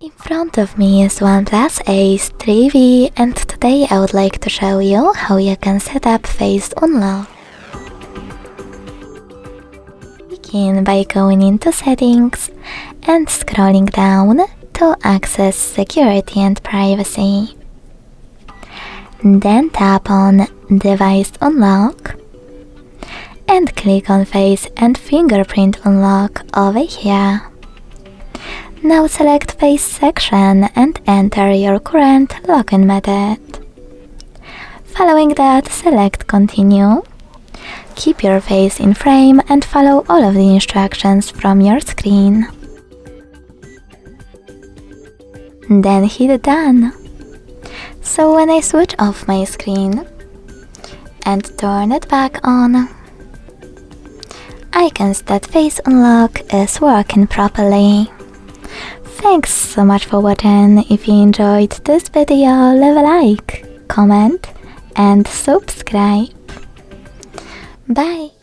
In front of me is OnePlus Ace 3V, and today I would like to show you how you can set up face unlock. Begin by going into settings and scrolling down to access security and privacy. Then tap on device unlock and click on face and fingerprint unlock over here. Now select face section and enter your current login method. Following that, select continue. Keep your face in frame and follow all of the instructions from your screen. Then hit done. So when I switch off my screen and turn it back on, I can see that face unlock is working properly. Thanks so much for watching. If you enjoyed this video, leave a like, comment and subscribe. Bye!